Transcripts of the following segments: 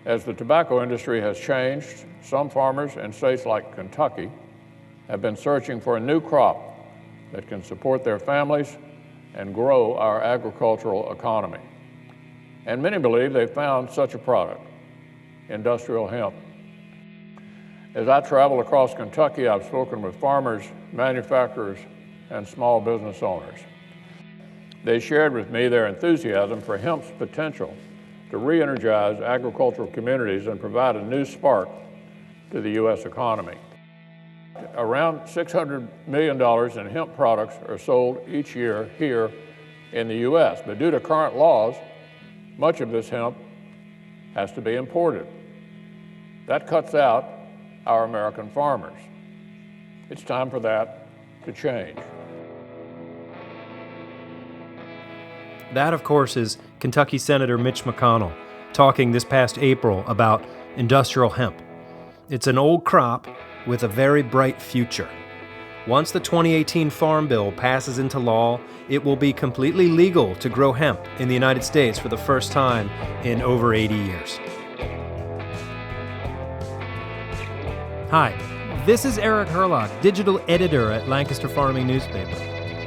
As the tobacco industry has changed, some farmers in states like Kentucky have been searching for a new crop that can support their families and grow our agricultural economy. And many believe they've found such a product, industrial hemp. As I travel across Kentucky, I've spoken with farmers, manufacturers, and small business owners. They shared with me their enthusiasm for hemp's potential to re-energize agricultural communities and provide a new spark to the U.S. economy. Around $600 million in hemp products are sold each year here in the U.S., but due to current laws, much of this hemp has to be imported. That cuts out our American farmers. It's time for that to change. That, of course, is Kentucky Senator Mitch McConnell talking this past April about industrial hemp. It's an old crop with a very bright future. Once the 2018 Farm Bill passes into law, it will be completely legal to grow hemp in the United States for the first time in over 80 years. Hi, this is Eric Herlock, digital editor at Lancaster Farming Newspaper.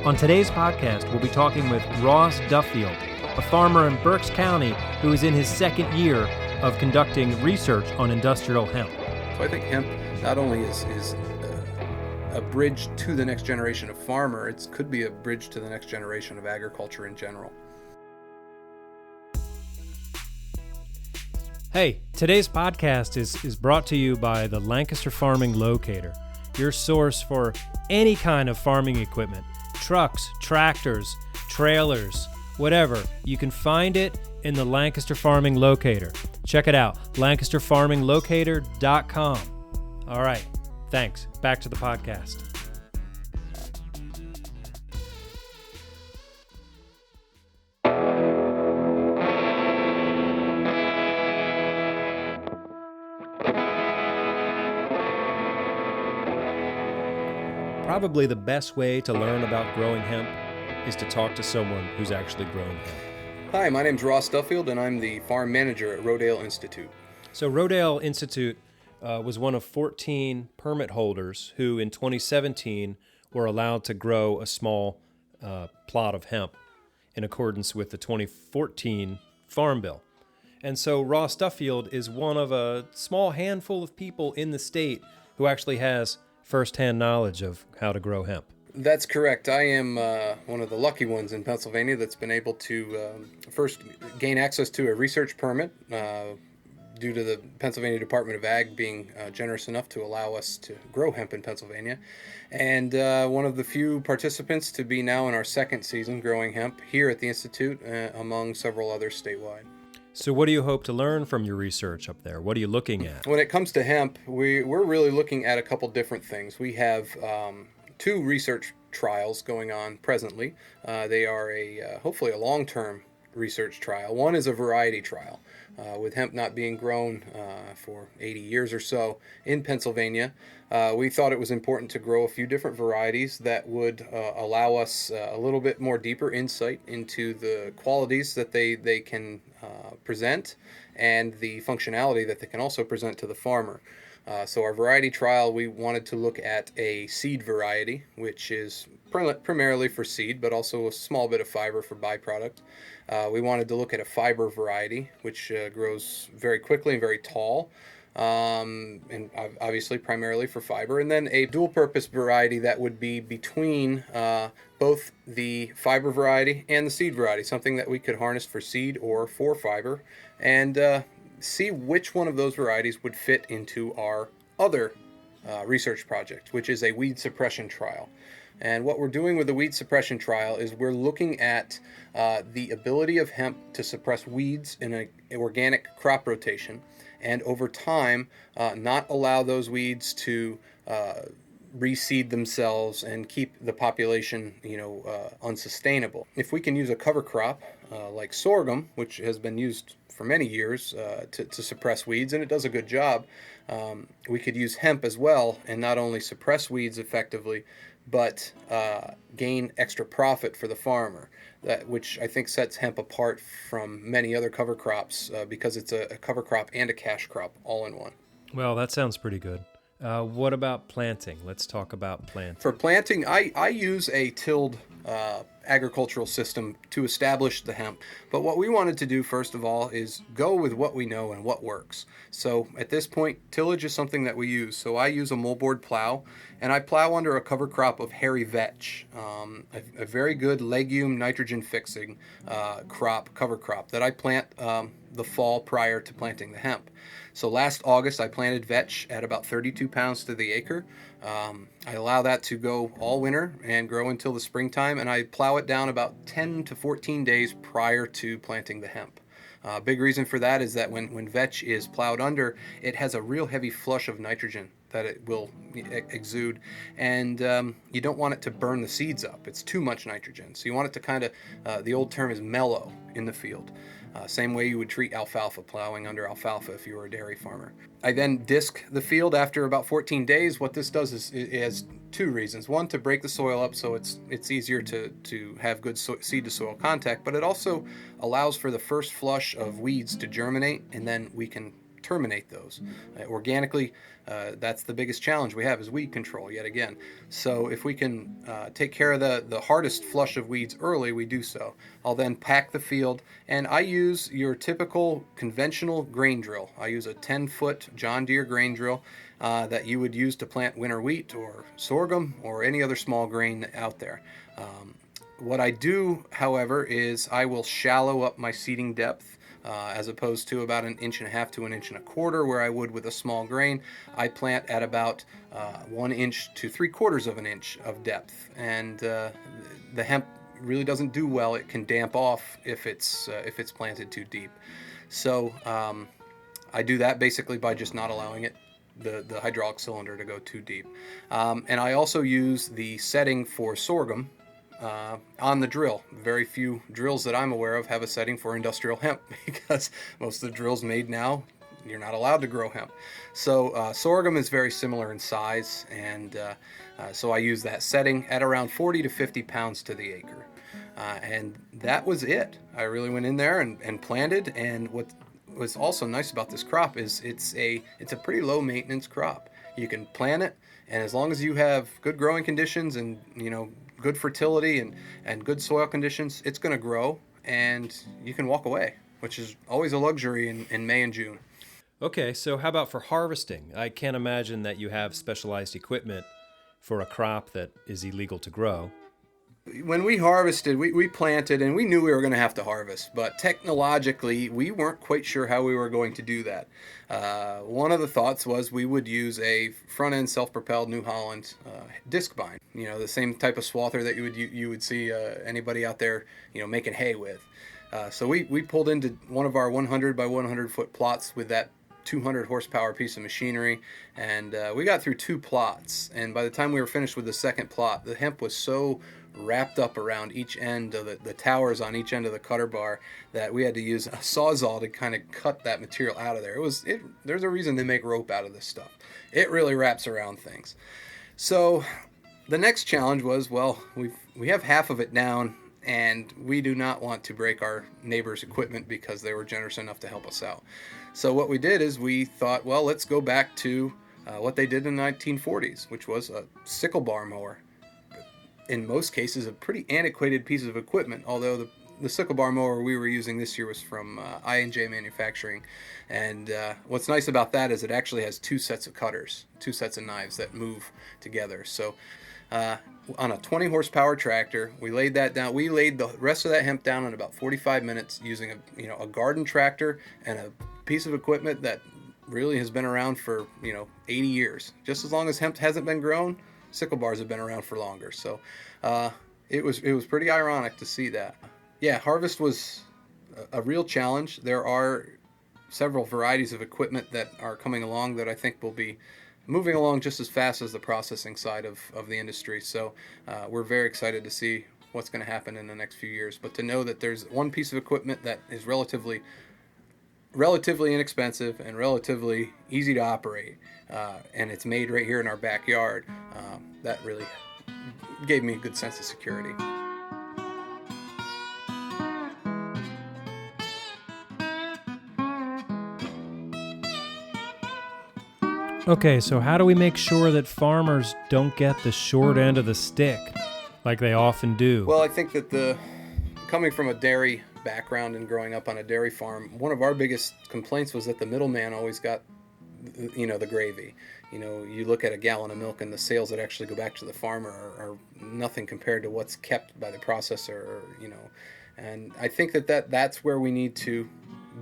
On today's podcast, we'll be talking with Ross Stufffield, a farmer in Berks County who is in his second year of conducting research on industrial hemp. So I think hemp not only is a bridge to the next generation of farmer, it could be a bridge to the next generation of agriculture in general. Hey, today's podcast is brought to you by the Lancaster Farming Locator, your source for any kind of farming equipment, trucks, tractors, trailers, whatever. You can find it in the Lancaster Farming Locator. Check it out, lancasterfarminglocator.com. All right, thanks. Back to the podcast. Probably the best way to learn about growing hemp is to talk to someone who's actually grown hemp. Hi, my name's Ross Stufffield, and I'm the farm manager at Rodale Institute. So Rodale Institute was one of 14 permit holders who in 2017 were allowed to grow a small plot of hemp in accordance with the 2014 Farm Bill. And so Ross Stufffield is one of a small handful of people in the state who actually has firsthand knowledge of how to grow hemp. That's correct. I am one of the lucky ones in Pennsylvania that's been able to first gain access to a research permit due to the Pennsylvania Department of Ag being generous enough to allow us to grow hemp in Pennsylvania, and one of the few participants to be now in our second season growing hemp here at the Institute among several others statewide. So what do you hope to learn from your research up there? What are you looking at? When it comes to hemp, we're really looking at a couple different things. We have two research trials going on presently. They are hopefully a long-term research trial. One is a variety trial. With hemp not being grown for 80 years or so in Pennsylvania, we thought it was important to grow a few different varieties that would allow us a little bit more deeper insight into the qualities that they can present and the functionality that they can also present to the farmer. So our variety trial, we wanted to look at a seed variety, which is primarily for seed, but also a small bit of fiber for byproduct. We wanted to look at a fiber variety, which grows very quickly and very tall, and obviously primarily for fiber. And then a dual-purpose variety that would be between both the fiber variety and the seed variety, something that we could harness for seed or for fiber, and see which one of those varieties would fit into our other research project, which is a weed suppression trial. And what we're doing with the weed suppression trial is we're looking at the ability of hemp to suppress weeds in an organic crop rotation, and over time not allow those weeds to reseed themselves and keep the population, unsustainable. If we can use a cover crop like sorghum, which has been used for many years to suppress weeds, and it does a good job, we could use hemp as well and not only suppress weeds effectively, but gain extra profit for the farmer, which I think sets hemp apart from many other cover crops because it's a cover crop and a cash crop all in one. Well, that sounds pretty good. What about planting? Let's talk about planting. For planting, I use a tilled agricultural system to establish the hemp. But what we wanted to do, first of all, is go with what we know and what works. So at this point, tillage is something that we use. So I use a moldboard plow, and I plow under a cover crop of hairy vetch, a very good legume nitrogen fixing cover crop that I plant the fall prior to planting the hemp. So last August, I planted vetch at about 32 pounds to the acre. I allow that to go all winter and grow until the springtime, and I plow it down about 10 to 14 days prior to planting the hemp. Big reason for that is that when vetch is plowed under, it has a real heavy flush of nitrogen that it will exude, and you don't want it to burn the seeds up. It's too much nitrogen. So you want it to kind of, the old term is mellow in the field. Same way you would treat alfalfa, plowing under alfalfa if you were a dairy farmer. I then disc the field after about 14 days. What this does is it has two reasons. One, to break the soil up so it's easier to have good seed to soil contact, but it also allows for the first flush of weeds to germinate, and then we can terminate those. Organically, that's the biggest challenge we have is weed control yet again. So if we can take care of the hardest flush of weeds early, we do so. I'll then pack the field, and I use your typical conventional grain drill. I use a 10-foot John Deere grain drill that you would use to plant winter wheat or sorghum or any other small grain out there. What I do, however, is I will shallow up my seeding depth as opposed to about 1.5 inches to 1.25 inches where I would with a small grain. I plant at about 1 inch to 3/4 of an inch of depth, and the hemp really doesn't do well. It can damp off if it's planted too deep. So I do that basically by just not allowing the hydraulic cylinder to go too deep. And I also use the setting for sorghum on the drill. Very few drills that I'm aware of have a setting for industrial hemp because most of the drills made now, you're not allowed to grow hemp. So sorghum is very similar in size, and so I use that setting at around 40 to 50 pounds to the acre. And that was it. I really went in there and planted, and what was also nice about this crop is it's a pretty low maintenance crop. You can plant it, and as long as you have good growing conditions and good fertility and good soil conditions, it's going to grow, and you can walk away, which is always a luxury in May and June. Okay, so how about for harvesting? I can't imagine that you have specialized equipment for a crop that is illegal to grow. When we harvested, we planted, and we knew we were going to have to harvest, but technologically, we weren't quite sure how we were going to do that. One of the thoughts was we would use a front-end self-propelled New Holland disc bind, the same type of swather that you would see anybody out there, making hay with. So we pulled into one of our 100 by 100 foot plots with that 200 horsepower piece of machinery, and we got through 2 plots, and by the time we were finished with the second plot, the hemp was so wrapped up around each end of the towers on each end of the cutter bar that we had to use a sawzall to kind of cut that material out of there. There's a reason they make rope out of this stuff. It really wraps around things. So the next challenge was, we have half of it down, and we do not want to break our neighbors' equipment because they were generous enough to help us out. So what we did is we thought, let's go back to what they did in the 1940s, which was a sickle bar mower. In most cases, a pretty antiquated piece of equipment, although the sickle bar mower we were using this year was from I&J Manufacturing. And what's nice about that is it actually has 2 sets of cutters, 2 sets of knives that move together. So on a 20 horsepower tractor, we laid that down. We laid the rest of that hemp down in about 45 minutes using a garden tractor and a piece of equipment that really has been around for 80 years. Just as long as hemp hasn't been grown, sickle bars have been around for longer. So it was pretty ironic to see that. Yeah, harvest was a real challenge. There are several varieties of equipment that are coming along that I think will be moving along just as fast as the processing side of the industry. So we're very excited to see what's going to happen in the next few years. But to know that there's one piece of equipment that is relatively inexpensive and relatively easy to operate, and it's made right here in our backyard, that really gave me a good sense of security. Okay, so how do we make sure that farmers don't get the short end of the stick, like they often do? Well, I think that coming from a dairy background and growing up on a dairy farm, one of our biggest complaints was that the middleman always got, the gravy. You look at a gallon of milk and the sales that actually go back to the farmer are nothing compared to what's kept by the processor, And I think that's where we need to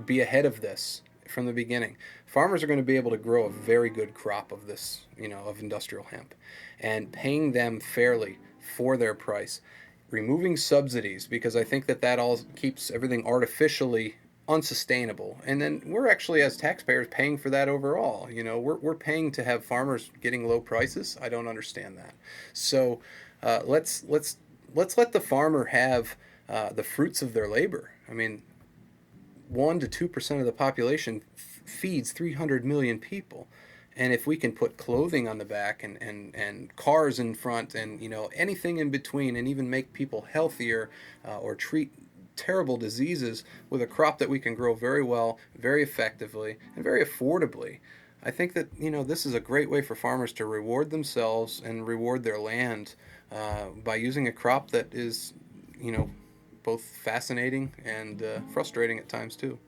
be ahead of this from the beginning. Farmers are going to be able to grow a very good crop of this, of industrial hemp, and paying them fairly for their price, removing subsidies, because I think that all keeps everything artificially unsustainable. And then we're actually, as taxpayers, paying for that overall. We're paying to have farmers getting low prices. I don't understand that. So let's let the farmer have the fruits of their labor. I mean, 1 to 2% of the population feeds 300 million people. And if we can put clothing on the back and cars in front and anything in between, and even make people healthier or treat terrible diseases with a crop that we can grow very well, very effectively, and very affordably, I think that this is a great way for farmers to reward themselves and reward their land by using a crop that is both fascinating and frustrating at times too.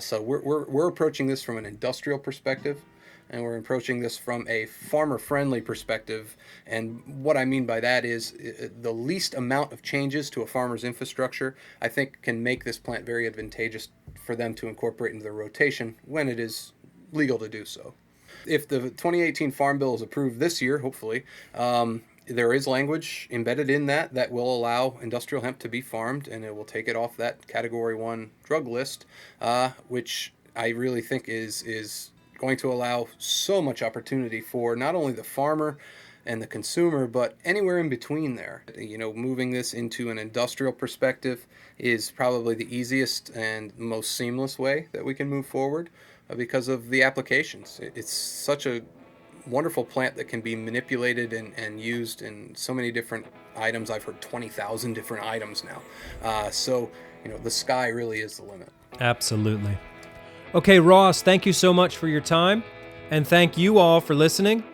So we're approaching this from an industrial perspective, and we're approaching this from a farmer-friendly perspective. And what I mean by that is the least amount of changes to a farmer's infrastructure, I think, can make this plant very advantageous for them to incorporate into their rotation when it is legal to do so. If the 2018 Farm Bill is approved this year, hopefully, there is language embedded in that will allow industrial hemp to be farmed, and it will take it off that Category 1 drug list, which I really think is going to allow so much opportunity for not only the farmer and the consumer, but anywhere in between there. Moving this into an industrial perspective is probably the easiest and most seamless way that we can move forward because of the applications. It's such a wonderful plant that can be manipulated and used in so many different items. I've heard 20,000 different items now. So the sky really is the limit. Absolutely. Okay, Ross, thank you so much for your time, and thank you all for listening.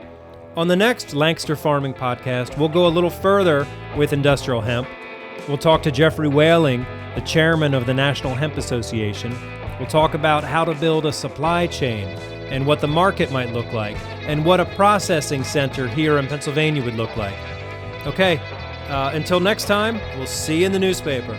On the next Lancaster Farming Podcast, we'll go a little further with industrial hemp. We'll talk to Jeffrey Whaling, the chairman of the National Hemp Association. We'll talk about how to build a supply chain and what the market might look like, and what a processing center here in Pennsylvania would look like. Okay, until next time, we'll see you in the newspaper.